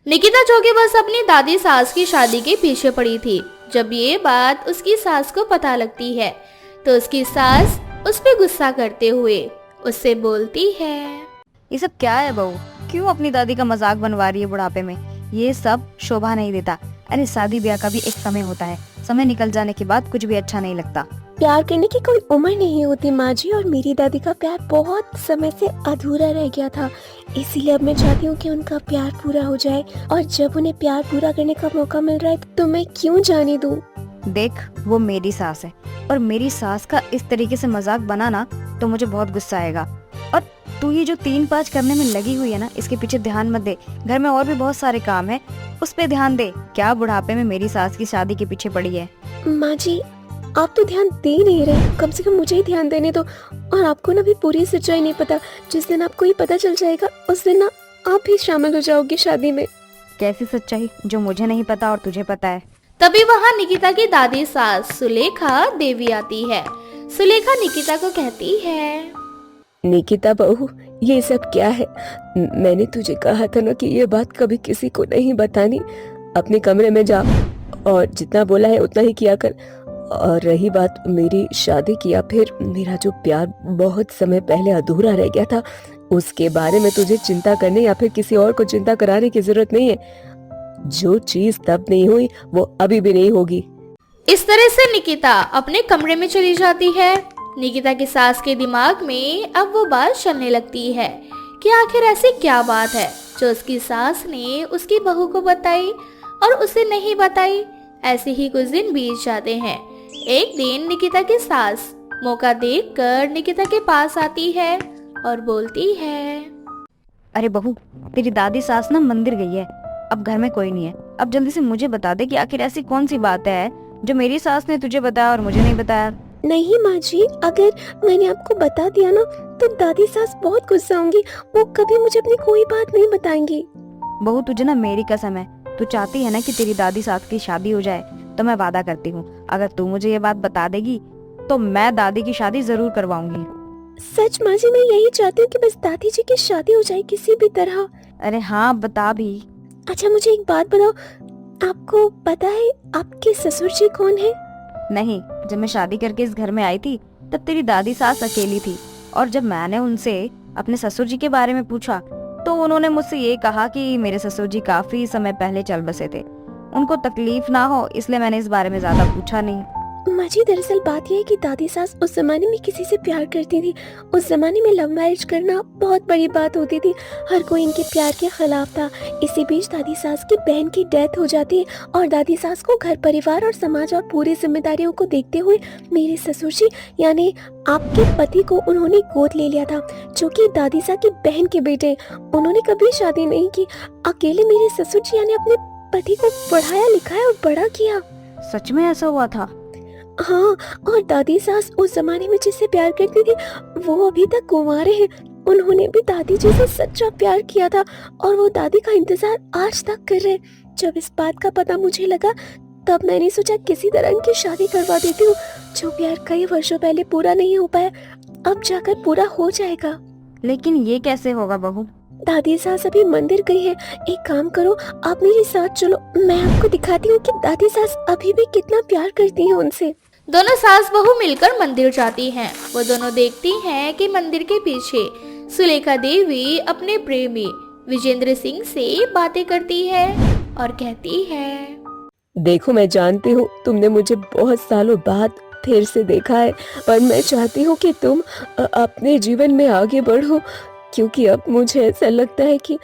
निकिता जो कि बस अपनी दादी सास की शादी के पीछे पड़ी थी। जब ये बात उसकी सास को पता लगती है तो उसकी सास उस पे गुस्सा करते हुए उससे बोलती है, ये सब क्या है बहू? क्यों अपनी दादी का मजाक बनवा रही है बुढ़ापे में? ये सब शोभा नहीं देता। अरे शादी ब्याह का भी एक समय होता है, समय निकल जाने के बाद कुछ भी अच्छा नहीं लगता। प्यार करने की कोई उम्र नहीं होती माँ जी, और मेरी दादी का प्यार बहुत समय से अधूरा रह गया था। इसीलिए अब मैं चाहती हूँ कि उनका प्यार पूरा हो जाए, और जब उन्हें प्यार पूरा करने का मौका मिल रहा है तो मैं क्यों जाने दूँ। देख, वो मेरी सास है और मेरी सास का इस तरीके से मजाक बनाना तो मुझे बहुत गुस्सा आएगा। और तू ये जो 3-5 करने में लगी हुई है ना, इसके पीछे ध्यान मत दे। घर में और भी बहुत सारे काम है, उस पे ध्यान दे। क्या बुढ़ापे में मेरी सास की शादी के पीछे पड़ी है? माँ जी, आप तो ध्यान दे नहीं रहे, कम से कम मुझे ही ध्यान देने दो। और आपको ना भी पूरी सच्चाई नहीं पता। जिस दिन आपको ये पता चल जाएगा उस दिन ना आप भी शामिल हो जाओगे शादी में। कैसी सच्चाई जो मुझे नहीं पता और तुझे पता है? तभी वहाँ निकिता की दादी सास सुलेखा देवी आती है। सुलेखा निकिता को कहती है, निकिता बहू, ये सब क्या है? मैंने तुझे कहा था ना कि ये बात कभी किसी को नहीं बतानी। अपने कमरे में जा और जितना बोला है उतना ही किया कर। और रही बात मेरी शादी की या फिर मेरा जो प्यार बहुत समय पहले अधूरा रह गया था, उसके बारे में तुझे चिंता करने या फिर किसी और को चिंता कराने की जरूरत नहीं है। जो चीज तब नहीं हुई वो अभी भी नहीं होगी। इस तरह से निकिता अपने कमरे में चली जाती है। निकिता की सास के दिमाग में अब वो बात चलने लगती है कि आखिर ऐसी क्या बात है जो उसकी सास ने उसकी बहू को बताई और उसे नहीं बताई। ऐसे ही कुछ दिन बीत जाते हैं। एक दिन निकिता की सास मौका देखकर निकिता के पास आती है और बोलती है, अरे बहू, तेरी दादी सास ना मंदिर गई है, अब घर में कोई नहीं है। अब जल्दी से मुझे बता दे कि आखिर ऐसी कौन सी बात है जो मेरी सास ने तुझे बताया और मुझे नहीं बताया। नहीं माँ जी, अगर मैंने आपको बता दिया ना तो दादी सास बहुत गुस्सा होंगी। वो कभी मुझे अपनी कोई बात नहीं बताएंगी। बहू, तुझे ना मेरी कसम है, तू चाहती है ना कि तेरी दादी सास की शादी हो जाए, तो मैं वादा करती हूँ अगर तू मुझे ये बात बता देगी तो मैं दादी की शादी जरूर करवाऊंगी। सच माँ जी, मैं यही चाहती हूँ कि बस दादी जी की शादी हो जाए किसी भी तरह। अरे हाँ, बता भी। अच्छा मुझे एक बात बताओ, आपको पता है आपके ससुर जी कौन है? नहीं, जब मैं शादी करके इस घर में आई थी तब तेरी दादी सास अकेली थी, और जब मैंने उनसे अपने ससुर जी के बारे में पूछा तो उन्होंने मुझसे ये कहा कि मेरे ससुर जी काफी समय पहले चल बसे थे, उनको तकलीफ ना हो इसलिए मैंने इस बारे में ज्यादा पूछा नहीं। माँ जी, दरअसल बात यह है कि दादी सास उस जमाने में किसी से प्यार करती थी। उस जमाने में लव मैरिज करना बहुत बड़ी बात होती थी, हर कोई इनके प्यार के खिलाफ था। इसी बीच दादी सास की बहन की डेथ हो जाती है और दादी सास को घर परिवार और समाज और पूरी जिम्मेदारियों को देखते हुए मेरे ससुर जी यानी आपके पति को उन्होंने गोद ले लिया था, जो कि दादी सास की बहन के बेटे। उन्होंने कभी शादी नहीं की, अकेले मेरे ससुर जी यानी अपने पति को पढ़ाया लिखाया और बड़ा किया। सच में ऐसा हुआ था? हाँ, और दादी सास उस जमाने में जिससे प्यार करती थी वो अभी तक कुंवारे हैं। उन्होंने भी दादी जी से सच्चा प्यार किया था और वो दादी का इंतजार आज तक कर रहे हैं। जब इस बात का पता मुझे लगा तब मैंने सोचा किसी तरह इनकी शादी करवा देती हूँ। जो प्यार कई वर्षों पहले पूरा नहीं हो पाया अब जाकर पूरा हो जाएगा। लेकिन ये कैसे होगा बहू? दादी सास अभी मंदिर गई है। एक काम करो, आप मेरे साथ चलो, मैं आपको दिखाती हूँ कि दादी सास अभी भी कितना प्यार करती हैं उनसे। दोनों सास बहू मिलकर मंदिर जाती हैं। वो दोनों देखती हैं कि मंदिर के पीछे सुलेखा देवी अपने प्रेमी विजेंद्र सिंह से बातें करती है और कहती है, देखो मैं जानती हूँ तुमने मुझे बहुत सालों बाद फिर से देखा है, पर मैं चाहती हूँ कि तुम अपने जीवन में आगे बढ़ो, क्योंकि अब मुझे ऐसा लगता है कि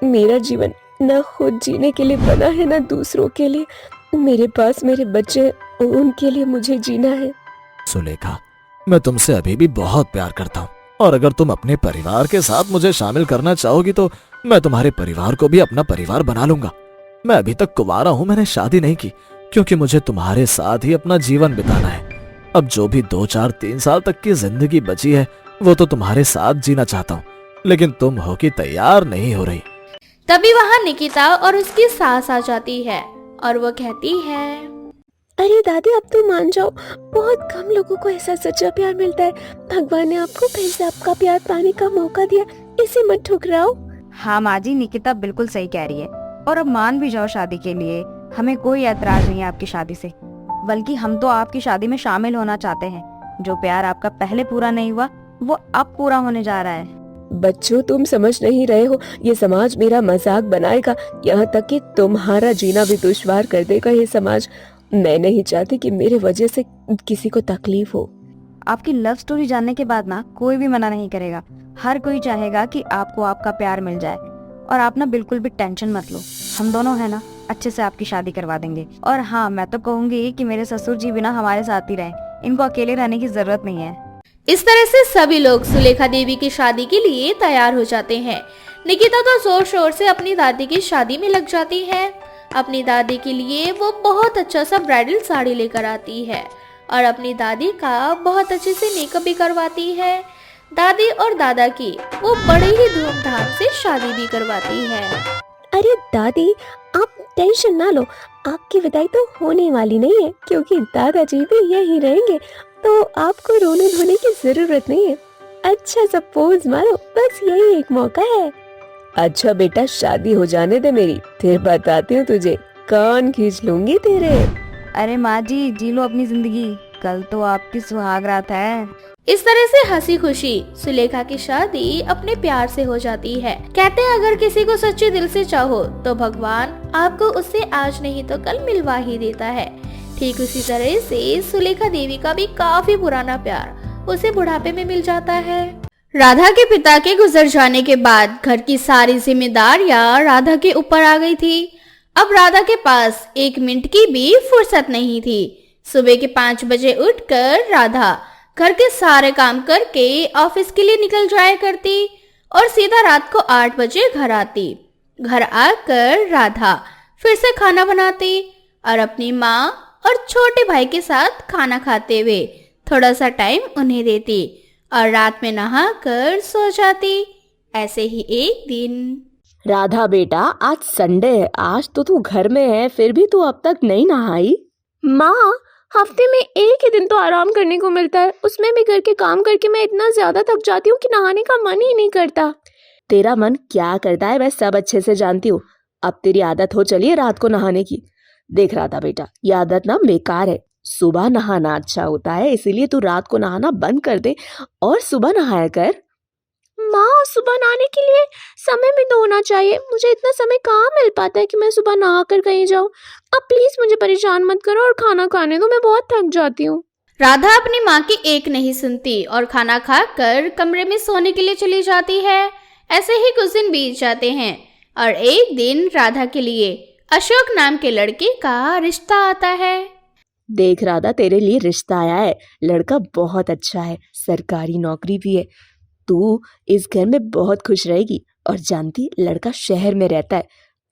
मेरा जीवन न खुद जीने के लिए बना है न दूसरों के लिए। मेरे पास मेरे बच्चे, उनके लिए मुझे जीना है। सुलेखा, मैं तुमसे अभी भी बहुत प्यार करता हूँ और अगर तुम अपने परिवार के साथ मुझे शामिल करना चाहोगी तो मैं तुम्हारे परिवार को भी अपना परिवार बना लूंगा। मैं अभी तक कुंवारा हूँ, मैंने शादी नहीं की क्योंकि मुझे तुम्हारे साथ ही अपना जीवन बिताना है। अब जो भी 2-4-3 साल तक की जिंदगी बची है वो तो तुम्हारे साथ जीना चाहता हूँ, लेकिन तुम हो कि तैयार नहीं हो रही। तभी वहाँ निकिता और उसकी सास आ जाती है और वो कहती है, अरे दादी अब तो मान जाओ, बहुत कम लोगों को ऐसा सच्चा प्यार मिलता है। भगवान ने आपको फिर से आपका प्यार पाने का मौका दिया, इसे मत ठुकराओ। हाँ माँ जी, निकिता बिल्कुल सही कह रही है और अब मान भी जाओ शादी के लिए, हमें कोई ऐतराज नहीं है आपकी शादी से, बल्कि हम तो आपकी शादी में शामिल होना चाहते हैं। जो प्यार आपका पहले पूरा नहीं हुआ वो अब पूरा होने जा रहा है। बच्चों, तुम समझ नहीं रहे हो, ये समाज मेरा मजाक बनाएगा, यहाँ तक कि तुम्हारा जीना भी दुश्वार कर देगा ये समाज। मैं नहीं चाहती कि मेरे वजह से किसी को तकलीफ हो। आपकी लव स्टोरी जानने के बाद ना कोई भी मना नहीं करेगा। हर कोई चाहेगा कि आपको आपका प्यार मिल जाए। और आप ना बिल्कुल भी टेंशन मत लो, हम दोनों है ना अच्छे से आपकी शादी करवा देंगे। और हाँ, मैं तो कहूँगी कि मेरे ससुर जी भी ना हमारे साथ ही रहें, इनको अकेले रहने की जरूरत नहीं है। इस तरह से सभी लोग सुलेखा देवी की शादी के लिए तैयार हो जाते हैं। निकिता तो जोर शोर से अपनी दादी की शादी में लग जाती है। अपनी दादी के लिए वो बहुत अच्छा सा ब्राइडल साड़ी लेकर आती है और अपनी दादी का बहुत अच्छे से मेकअप भी करवाती है। दादी और दादा की वो बड़े ही धूमधाम से शादी भी करवाती है। अरे दादी, आप टेंशन ना लो, आपकी विदाई तो होने वाली नहीं है, क्योंकि दादाजी भी यहीं रहेंगे, तो आपको रोने धोने की जरूरत नहीं है। अच्छा सा पोज मारो, बस यही एक मौका है। अच्छा बेटा, शादी हो जाने दे मेरी, फिर बताती हूँ तुझे कान खींच लूंगी तेरे। अरे माँ जी लो अपनी जिंदगी, कल तो आपकी सुहाग रात है। इस तरह से हंसी खुशी सुलेखा की शादी अपने प्यार से हो जाती है। कहते हैं अगर किसी को सच्चे दिल से चाहो तो भगवान आपको उससे आज नहीं तो कल मिलवा ही देता है। ठीक उसी तरह से सुलेखा देवी का भी काफी पुराना प्यार उसे बुढ़ापे में मिल जाता है। राधा के पिता के गुजर जाने के बाद घर की सारी जिम्मेदारियां राधा के ऊपर आ गई थी। अब राधा के पास एक मिनट की भी फुर्सत नहीं थी। सुबह के 5 बजे उठकर राधा घर के सारे काम करके ऑफिस के लिए निकल जाया करती और सीधा रात को 8 बजे घर आती। घर आकर राधा फिर से खाना बनाती और अपनी माँ और छोटे भाई के साथ खाना खाते हुए थोड़ा सा टाइम उन्हें देती और रात में नहाकर सो जाती। ऐसे ही एक दिन, राधा बेटा, आज संडे है, आज तो तू घर में है, फिर भी तू अब तक नहीं नहाई? माँ, हफ्ते में एक ही दिन तो आराम करने को मिलता है, उसमें भी घर के काम करके मैं इतना ज्यादा थक जाती हूँ कि नहाने का मन ही नहीं करता। तेरा मन क्या करता है मैं सब अच्छे से जानती हूँ। अब तेरी आदत हो चली है रात को नहाने की। देख राधा बेटा, ये आदत ना बेकार है। सुबह नहाना अच्छा होता है, इसीलिए तू रात को नहाना बंद कर दे और सुबह नहाया कर। माँ, सुबह नहाने के लिए समय भी तो होना चाहिए, मुझे इतना समय कहाँ मिल पाता है कि मैं सुबह नहा कर कहीं जाऊँ। अब प्लीज मुझे परेशान मत करो और खाना खाने दो, मैं बहुत थक जाती हूँ। राधा अपनी माँ की एक नहीं सुनती और खाना खाकर कमरे में सोने के लिए चली जाती है। ऐसे ही कुछ दिन बीत जाते हैं और एक दिन राधा के लिए अशोक नाम के लड़के का रिश्ता आता है। देख राधा, तेरे लिए रिश्ता आया है, लड़का बहुत अच्छा है, सरकारी नौकरी भी है, तू इस घर में बहुत खुश रहेगी। और जानती, लड़का शहर में रहता है,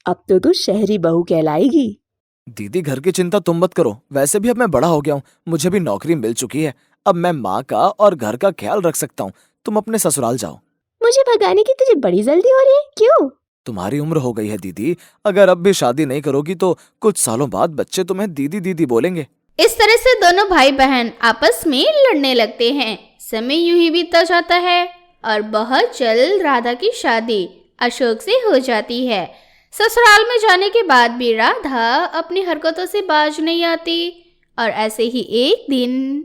अब तो तू शहरी बहू कहलाएगी। दीदी घर की चिंता तुम मत करो, वैसे भी अब मैं बड़ा हो गया हूँ, मुझे भी नौकरी मिल चुकी है। अब मैं माँ का और घर का ख्याल रख सकता हूँ। तुम अपने ससुराल जाओ। मुझे भगाने की तुझे बड़ी जल्दी हो रही है, क्यों? तुम्हारी उम्र हो गई है दीदी, अगर अब भी शादी नहीं करोगी तो कुछ सालों बाद बच्चे तुम्हें दीदी दीदी बोलेंगे। इस तरह से दोनों भाई बहन आपस में लड़ने लगते हैं। समय यूं ही बीतता जाता है और बहुत जल्द राधा की शादी अशोक से हो जाती है। ससुराल में जाने के बाद भी राधा अपनी हरकतों से बाज नहीं आती और ऐसे ही एक दिन,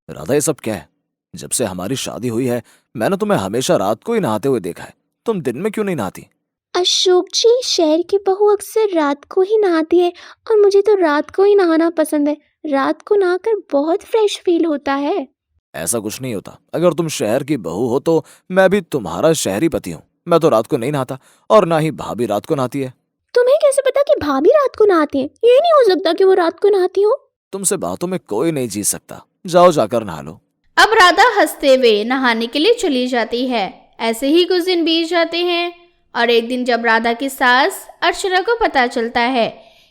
राधा ये सब क्या है? जब से हमारी शादी हुई है मैंने तुम्हें हमेशा रात को ही नहाते हुए देखा है, तुम दिन में क्यों नहीं नहाती? अशोक जी, शहर की बहू अक्सर रात को ही नहाती है और मुझे तो रात को ही नहाना पसंद है। रात को नहाकर बहुत फ्रेश फील होता है। ऐसा कुछ नहीं होता, अगर तुम शहर की बहू हो तो मैं भी तुम्हारा शहरी पति हूँ। मैं तो रात को नहीं नहाता और ना ही भाभी रात को नहाती है। तुम्हें कैसे पता कि भाभी रात को नहाती है? ये नहीं हो सकता कि वो रात को नहाती हो। तुमसे बातों में कोई नहीं जीत सकता, जाओ जाकर नहा लो। अब राधा हंसते हुए नहाने के लिए चली जाती है। ऐसे ही कुछ दिन बीत जाते हैं और एक दिन जब राधा की सास अर्चना को पता चलता है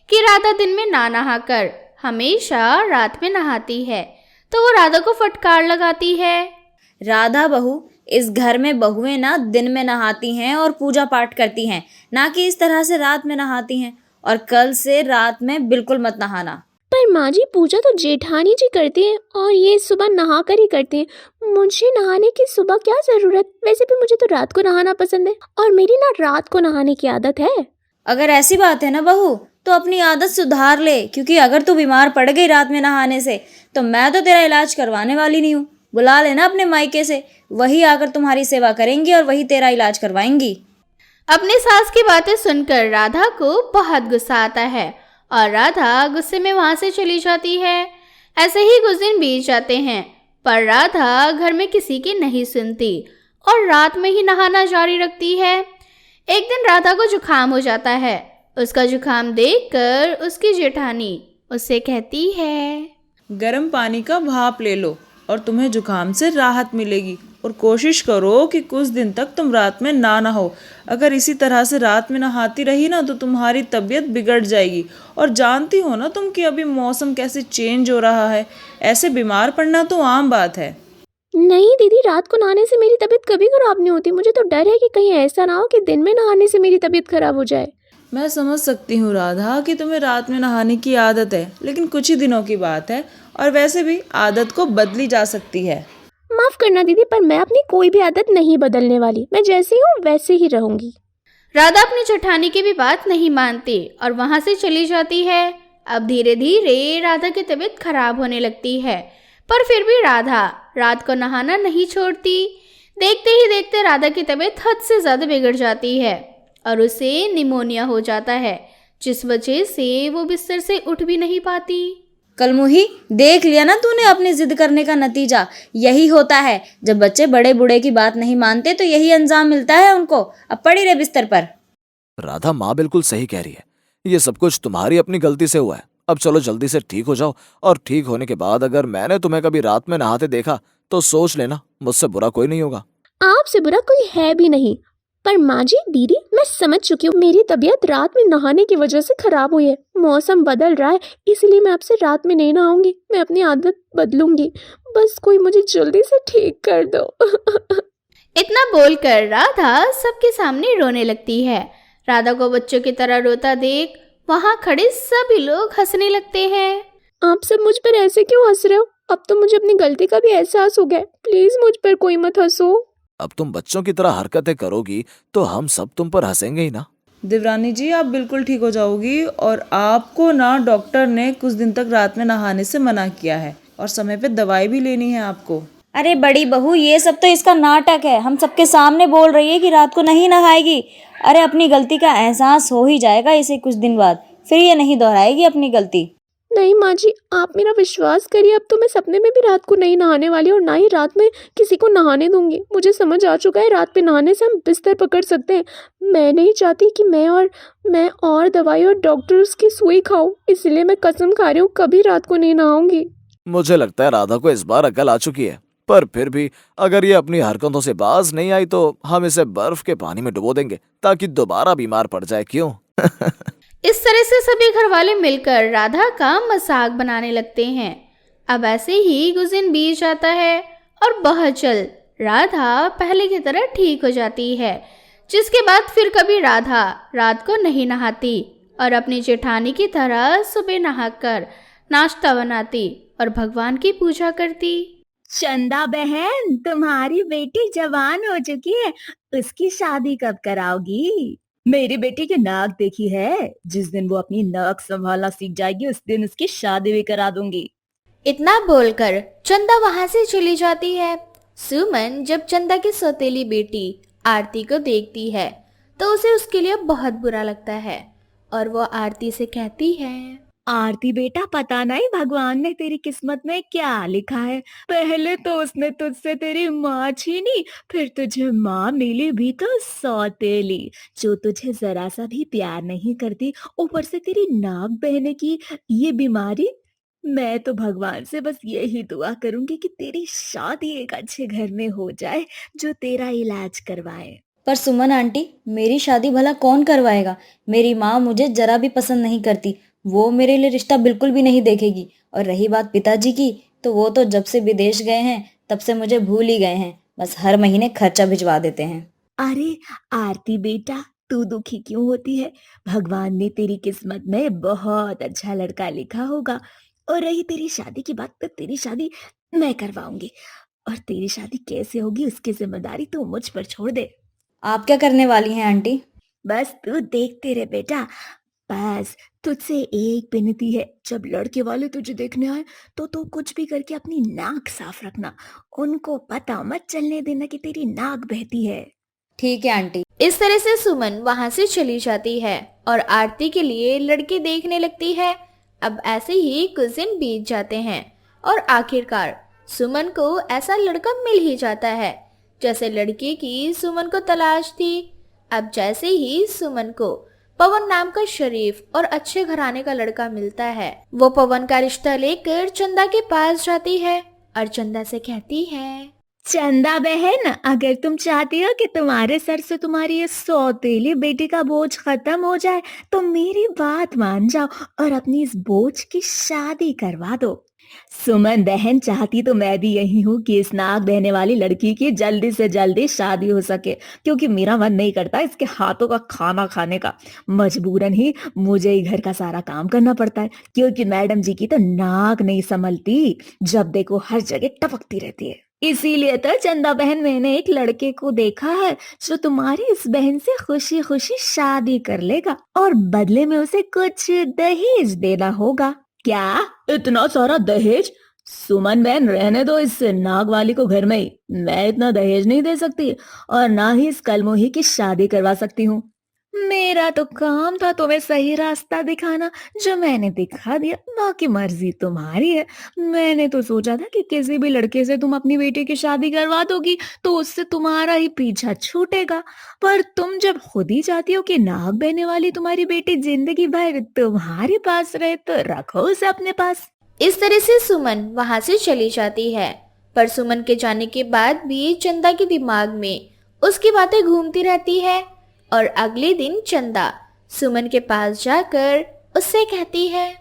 कि राधा दिन में ना नहाकर हमेशा रात में नहाती है, तो वो राधा को फटकार लगाती है। राधा बहू, इस घर में बहुएं ना दिन में नहाती हैं और पूजा पाठ करती हैं, ना कि इस तरह से रात में नहाती हैं। और कल से रात में बिल्कुल मत नहाना। पर माँ जी, पूजा तो जेठानी जी करती हैं और ये सुबह नहा कर ही करते हैं। मुझे नहाने की सुबह क्या जरूरत? वैसे भी मुझे तो रात को नहाना पसंद है और मेरी ना रात को नहाने की आदत है। अगर ऐसी बात है ना बहू, तो अपनी आदत सुधार ले, क्योंकि अगर तू बीमार पड़ गई रात में नहाने से तो मैं तो तेरा इलाज करवाने वाली नहीं हूँ। बुला लेना अपने मायके से, वही आकर तुम्हारी सेवा करेंगी और वही तेरा इलाज करवाएंगी। अपनी सास की बातें सुनकर राधा को बहुत गुस्सा आता है और राधा गुस्से में वहां से चली जाती है। ऐसे ही कुछ दिन बीत जाते हैं, पर राधा घर में किसी की नहीं सुनती और रात में ही नहाना जारी रखती है। एक दिन राधा को जुकाम हो जाता है। उसका जुकाम देखकर उसकी जेठानी उससे कहती है, गर्म पानी का भाप ले लो और तुम्हें जुकाम से राहत मिलेगी। और कोशिश करो कि कुछ दिन तक तुम रात में ना नहाओ। अगर इसी तरह से रात में नहाती रही ना तो तुम्हारी तबीयत बिगड़ जाएगी। और जानती हो ना तुम कि अभी मौसम कैसे चेंज हो रहा है, ऐसे बीमार पड़ना तो आम बात है। नहीं दीदी, रात को नहाने से मेरी तबीयत कभी खराब नहीं होती। मुझे तो डर है कि कहीं ऐसा ना हो कि दिन में नहाने से मेरी तबीयत खराब हो जाए। मैं समझ सकती हूँ राधा कि तुम्हें रात में नहाने की आदत है, लेकिन कुछ ही दिनों की बात है और वैसे भी आदत को बदली जा सकती है। माफ करना दीदी, पर मैं अपनी कोई भी आदत नहीं बदलने वाली। मैं जैसी हूँ वैसे ही रहूंगी। राधा अपनी जेठानी की भी बात नहीं मानती और वहां से चली जाती है। अब धीरे धीरे राधा की तबीयत खराब होने लगती है, पर फिर भी राधा रात को नहाना नहीं छोड़ती। देखते ही देखते राधा की तबीयत हद से ज़्यादा बिगड़ जाती है और उसे निमोनिया हो जाता है, जिस वजह से वो बिस्तर से उठ भी नहीं पाती। कलमुही, देख लिया ना तूने अपनी जिद करने का नतीजा। यही होता है जब बच्चे बड़े बूढ़े की बात नहीं मानते, तो यही अंजाम मिलता है उनको। अब पड़ी रहे बिस्तर पर। राधा माँ बिल्कुल सही कह रही है, ये सब कुछ तुम्हारी अपनी गलती से हुआ है। अब चलो जल्दी से ठीक हो जाओ, और ठीक होने के बाद अगर मैंने तुम्हें कभी रात में नहाते देखा तो सोच लेना मुझसे बुरा कोई नहीं होगा। आपसे बुरा कोई है भी नहीं। पर माँ जी, दीदी, मैं समझ चुकी हूँ मेरी तबीयत रात में नहाने की वजह से खराब हुई है। मौसम बदल रहा है, इसलिए मैं आपसे रात में नहीं नहाऊंगी। मैं अपनी आदत बदलूंगी। बस कोई मुझे जल्दी से ठीक कर दो। इतना बोलकर राधा सबके सामने रोने लगती है। राधा को बच्चों की तरह रोता देख वहां खड़े सभी लोग हंसने लगते हैं। आप सब मुझ पर ऐसे क्यों हंस रहे हो? अब तो मुझे अपनी गलती का भी एहसास हो गया है। प्लीज मुझ पर कोई मत हंसो। अब तुम बच्चों की तरह हरकतें करोगी तो हम सब तुम पर हंसेंगे ही ना। देवरानी जी, आप बिल्कुल ठीक हो जाओगी। और आपको ना डॉक्टर ने कुछ दिन तक रात में नहाने से मना किया है और समय पे दवाई भी लेनी है आपको। अरे बड़ी बहू, ये सब तो इसका नाटक है। हम सबके सामने बोल रही है कि रात को नहीं नहाएगी। अरे अपनी गलती का एहसास हो ही जाएगा इसे कुछ दिन बाद, फिर ये नहीं दोहराएगी अपनी गलती। नहीं माँ जी, आप मेरा विश्वास करिए। अब तो मैं सपने में भी रात को नहीं नहाने वाली और ना ही रात में किसी को नहाने दूंगी। मुझे समझ आ चुका है, रात में नहाने से हम बिस्तर पकड़ सकते हैं। मैं नहीं चाहती कि मैं और दवाई और डॉक्टर्स की सुई खाऊं, इसलिए मैं कसम खा रही हूँ कभी रात को नहीं नहाऊंगी। मुझे लगता है राधा को इस बार अकल आ चुकी है, पर फिर भी अगर ये अपनी हरकतों से बाज नहीं आई तो हम इसे बर्फ के पानी में डुबो देंगे ताकि दोबारा बीमार पड़ जाए। क्यों? इस तरह से सभी घर वाले मिलकर राधा का मजाक बनाने लगते हैं। अब ऐसे ही कुछ दिन बीत जाता है और बहुत जल्द राधा पहले की तरह ठीक हो जाती है, जिसके बाद फिर कभी राधा रात को नहीं नहाती और अपनी जेठानी की तरह सुबह नहाकर नाश्ता बनाती और भगवान की पूजा करती। चंदा बहन, तुम्हारी बेटी जवान हो चुकी है, उसकी शादी कब कराओगी? मेरी बेटी की नाक देखी है? जिस दिन वो अपनी नाक संभालना सीख जाएगी उस दिन उसकी शादी भी करा दूंगी। इतना बोलकर चंदा वहां से चली जाती है। सुमन जब चंदा की सौतेली बेटी आरती को देखती है तो उसे उसके लिए बहुत बुरा लगता है और वो आरती से कहती है, आरती बेटा, पता नहीं भगवान ने तेरी किस्मत में क्या लिखा है। पहले तो उसने तुझसे तेरी माँ छीनी, फिर तुझे माँ मिली भी तो सौतेली, जो तुझे जरा सा भी प्यार नहीं करती। ऊपर से तेरी नाक बहने की ये बीमारी। मैं तो भगवान से बस यही दुआ करूंगी कि तेरी शादी एक अच्छे घर में हो जाए जो तेरा इलाज करवाए। पर सुमन आंटी, मेरी शादी भला कौन करवाएगा? मेरी माँ मुझे जरा भी पसंद नहीं करती। वो मेरे लिए रिश्ता बिल्कुल भी नहीं देखेगी। और रही बात पिताजी की, तो वो तो जब से विदेश गए हैं तब से मुझे भूल ही गए हैं। बस हर महीने खर्चा भिजवा देते हैं। अरे आरती बेटा, तू दुखी क्यों होती है? भगवान ने तेरी किस्मत में बहुत अच्छा लड़का लिखा होगा। और रही तेरी शादी की बात, तो तेरी शादी मैं करवाऊंगी। और तेरी शादी कैसे होगी उसकी जिम्मेदारी तू मुझ पर छोड़ दे। आप क्या करने वाली हैं आंटी? बस तू देखते रहे बेटा। बस तुझसे एक विनती है, जब लड़के वाले तुझे देखने आए तो तू कुछ भी करके अपनी नाक साफ रखना। उनको पता मत चलने देना कि तेरी नाक बहती है। ठीक है आंटी। इस तरह से सुमन वहां से चली जाती है और आरती के लिए लड़के देखने लगती है। अब ऐसे ही कुछ दिन बीत जाते हैं और आखिरकार सुमन को ऐसा लड़का मिल ही जाता है जैसे लड़के की सुमन को तलाश थी। अब जैसे ही सुमन को पवन नाम का शरीफ और अच्छे घराने का लड़का मिलता है, वो पवन का रिश्ता लेकर चंदा के पास जाती है और चंदा से कहती है, चंदा बहन, अगर तुम चाहती हो कि तुम्हारे सर से तुम्हारी ये सौतेली बेटी का बोझ खत्म हो जाए तो मेरी बात मान जाओ और अपनी इस बोझ की शादी करवा दो। सुमन बहन चाहती तो मैं भी यही हूँ कि इस नाक बहने वाली लड़की की जल्दी से जल्दी शादी हो सके, क्योंकि मेरा मन नहीं करता इसके हाथों का खाना खाने का। मजबूरन ही मुझे ही घर का सारा काम करना पड़ता है, क्योंकि मैडम जी की तो नाक नहीं संभलती, जब देखो हर जगह टपकती रहती है। इसीलिए तो चंदा बहन मैंने एक लड़के को देखा है जो तुम्हारी इस बहन से खुशी खुशी शादी कर लेगा और बदले में उसे कुछ दहेज देना होगा। क्या इतना सारा दहेज? सुमन बहन रहने दो इस नाग वाली को घर में ही। मैं इतना दहेज नहीं दे सकती और ना ही इस कलमोही की शादी करवा सकती हूँ। मेरा तो काम था तुम्हें सही रास्ता दिखाना, जो मैंने दिखा दिया, बाकी मर्जी तुम्हारी है। मैंने तो सोचा था कि किसी भी लड़के से तुम अपनी बेटी की शादी करवा दोगी तो उससे तुम्हारा ही पीछा छूटेगा, पर तुम जब खुद ही चाहती हो कि नाक बहने वाली तुम्हारी बेटी जिंदगी भर तुम्हारे पास रहे तो रखो उसे अपने पास। इस तरह से सुमन वहां से चली जाती है। पर सुमन के जाने के बाद भी चंदा के दिमाग में उसकी बातें घूमती रहती है और अगले दिन चंदा सुमन के पास जाकर उससे कहती है,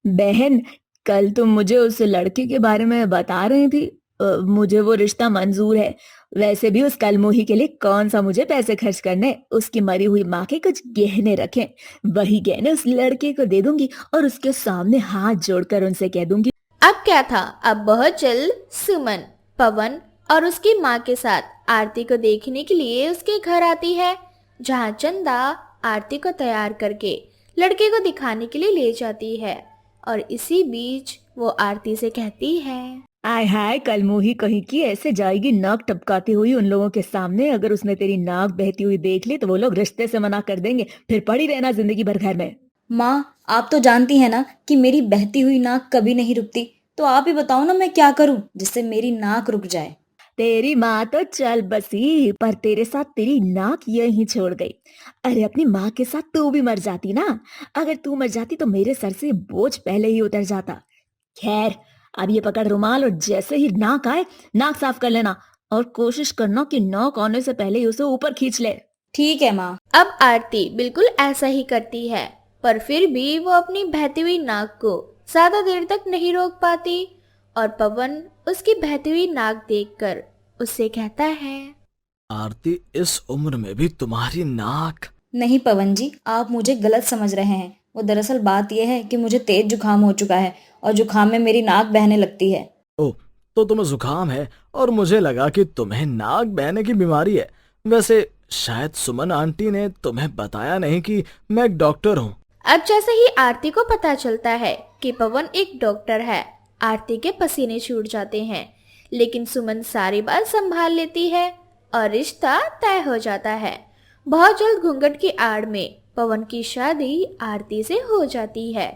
बहन, कल तुम मुझे उस लड़के के बारे में बता रही थी। मुझे वो रिश्ता मंजूर है। वैसे भी उस कलमोही के लिए कौन सा मुझे पैसे खर्च करने, उसकी मरी हुई माँ के कुछ गहने रखें, वही गहने उस लड़के को दे दूंगी और उसके सामने हाथ जोड़कर उनसे कह दूंगी। अब क्या था, अब बहुत जल्द सुमन पवन और उसकी माँ के साथ आरती को देखने के लिए उसके घर आती है, जहाँ चंदा आरती को तैयार करके लड़के को दिखाने के लिए ले जाती है। और इसी बीच वो आरती से कहती है, आय हाय कलमोही कहीं की, ऐसे जाएगी नाक टपकाती हुई उन लोगों के सामने। अगर उसने तेरी नाक बहती हुई देख ली तो वो लोग रिश्ते से मना कर देंगे, फिर पड़ी रहना जिंदगी भर घर में। माँ, आप तो जानती है ना कि मेरी बहती हुई नाक कभी नहीं रुकती, तो आप ही बताओ ना मैं क्या करूं जिससे मेरी नाक रुक जाए। तेरी माँ तो चल बसी, पर तेरे साथ तेरी नाक यहीं छोड़ गई। अरे अपनी माँ के साथ तू भी मर जाती ना। अगर तू मर जाती तो मेरे सर से बोझ पहले ही उतर जाता। खैर, अब ये पकड़ रुमाल और जैसे ही नाक आए नाक साफ कर लेना और कोशिश करना कि नाक आने से पहले ही उसे ऊपर खींच ले। ठीक है माँ। अब आरती बिल्कुल ऐसा ही करती है, पर फिर भी वो अपनी बहती हुई नाक को ज्यादा देर तक नहीं रोक पाती और पवन उसकी बहती हुई नाक देखकर उससे कहता है, आरती, इस उम्र में भी तुम्हारी नाक। नहीं पवन जी, आप मुझे गलत समझ रहे हैं। वो दरअसल बात यह है कि मुझे तेज जुकाम हो चुका है और जुकाम में मेरी नाक बहने लगती है। ओह, तो तुम्हें जुकाम है और मुझे लगा कि तुम्हें नाक बहने की बीमारी है। वैसे शायद सुमन आंटी ने तुम्हें बताया नहीं कि मैं एक डॉक्टर हूँ। अब जैसे ही आरती को पता चलता है कि पवन एक डॉक्टर है, आरती के पसीने छूट जाते हैं, लेकिन सुमन सारी बात संभाल लेती है और रिश्ता तय हो जाता है। बहुत जल्द घूंघट की आड़ में पवन की शादी आरती से हो जाती है।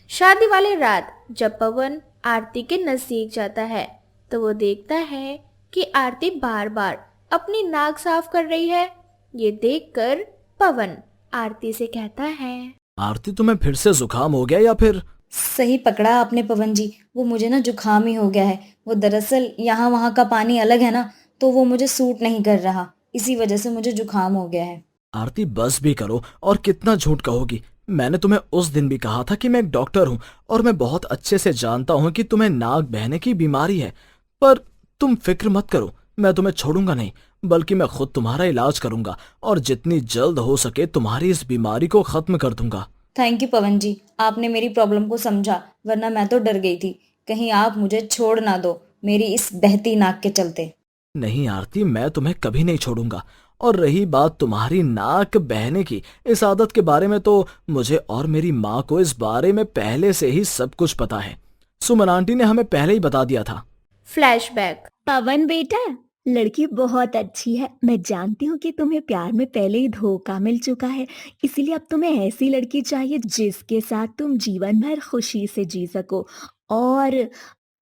शादी वाली रात जब पवन आरती के नजदीक जाता है तो वो देखता है कि आरती बार बार अपनी नाक साफ कर रही है। ये देखकर पवन आरती से कहता है, आरती, तुम्हें फिर से जुकाम हो गया या फिर? सही पकड़ा आपने पवन जी, वो मुझे ना जुकाम ही हो गया है। वो दरअसल यहाँ वहाँ का पानी अलग है ना, तो वो मुझे सूट नहीं कर रहा, इसी वजह से मुझे जुकाम हो गया है। आरती, बस भी करो, और कितना झूठ कहोगी। मैंने तुम्हें उस दिन भी कहा था कि मैं एक डॉक्टर हूँ और मैं बहुत अच्छे से जानता हूँ कि तुम्हें नाक बहने की बीमारी है। पर तुम फिक्र मत करो, मैं तुम्हें छोड़ूंगा नहीं, बल्कि मैं खुद तुम्हारा इलाज करूंगा और जितनी जल्द हो सके तुम्हारी इस बीमारी को खत्म कर दूंगा। थैंक यू पवन जी, आपने मेरी प्रॉब्लम को समझा, वरना मैं तो डर गई थी कहीं आप मुझे छोड़ ना दो मेरी इस बहती नाक के चलते। नहीं आरती, मैं तुम्हें कभी नहीं छोड़ूंगा और रही बात तुम्हारी नाक बहने की, इस आदत के बारे में तो मुझे और मेरी माँ को इस बारे में पहले से ही सब कुछ पता है। सुमन आंटी ने हमें पहले ही बता दिया था। फ्लैशबैक। पवन बेटा, लड़की बहुत अच्छी है। मैं जानती हूँ कि तुम्हें प्यार में पहले ही धोखा मिल चुका है, इसीलिए अब तुम्हें ऐसी लड़की चाहिए जिसके साथ तुम जीवन भर खुशी से जी सको। और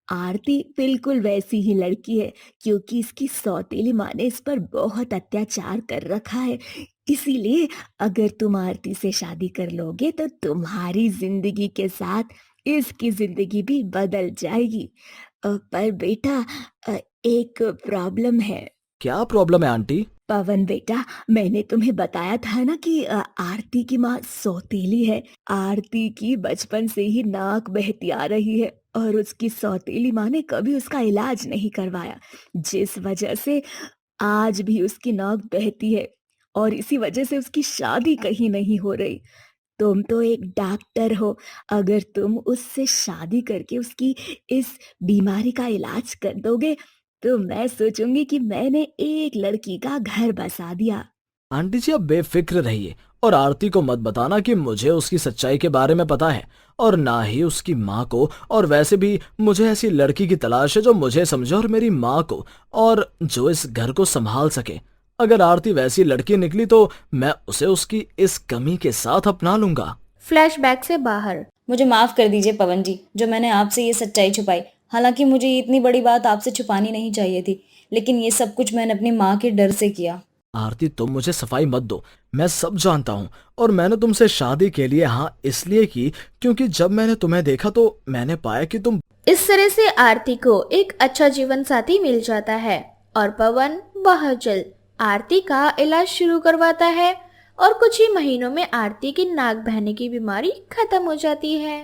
आरती बिल्कुल वैसी ही लड़की है, क्योंकि इसकी सौतेली माँ ने इस पर बहुत अत्याचार कर रखा है। इसीलिए अगर तुम आरती से शादी कर लोगे तो तुम्हारी जिंदगी के साथ इसकी जिंदगी भी बदल जाएगी। पर बेटा, एक प्रॉब्लम है। क्या प्रॉब्लम है आंटी? पवन बेटा, मैंने तुम्हें बताया था ना कि आरती की माँ सौतेली है। आरती की बचपन से ही नाक बहती आ रही है और उसकी सौतेली माँ ने कभी उसका इलाज नहीं करवाया, जिस वजह से आज भी उसकी नाक बहती है और इसी वजह से उसकी शादी कहीं नहीं हो रही। तुम तो एक डॉक्टर हो, अगर तुम उससे शादी करके उसकी इस बीमारी का इलाज कर दोगे तो मैं सोचूंगी कि मैंने एक लड़की का घर बसा दिया। आंटी जी आप बेफिक्र रहिए और आरती को मत बताना कि मुझे उसकी सच्चाई के बारे में पता है, और ना ही उसकी माँ को। और वैसे भी मुझे ऐसी लड़की की तलाश है जो मुझे समझे और मेरी माँ को, और जो इस घर को संभाल सके। अगर आरती वैसी लड़की निकली तो मैं उसे उसकी इस कमी के साथ अपना लूंगा। फ्लैशबैक से बाहर। मुझे माफ कर दीजिए पवन जी, जो मैंने आपसे ये सच्चाई छुपाई। हालांकि मुझे ये इतनी बड़ी बात आपसे छुपानी नहीं चाहिए थी, लेकिन ये सब कुछ मैंने अपनी माँ के डर से किया। आरती तुम मुझे सफाई मत दो, मैं सब जानता हूँ। और मैंने तुमसे शादी के लिए हाँ इसलिए की क्योंकि जब मैंने तुम्हें देखा तो मैंने पाया कि तुम। इस तरह से आरती को एक अच्छा जीवन साथी मिल जाता है और पवन बहुत जल्द आरती का इलाज शुरू करवाता है और कुछ ही महीनों में आरती की नाक बहने की बीमारी खत्म हो जाती है।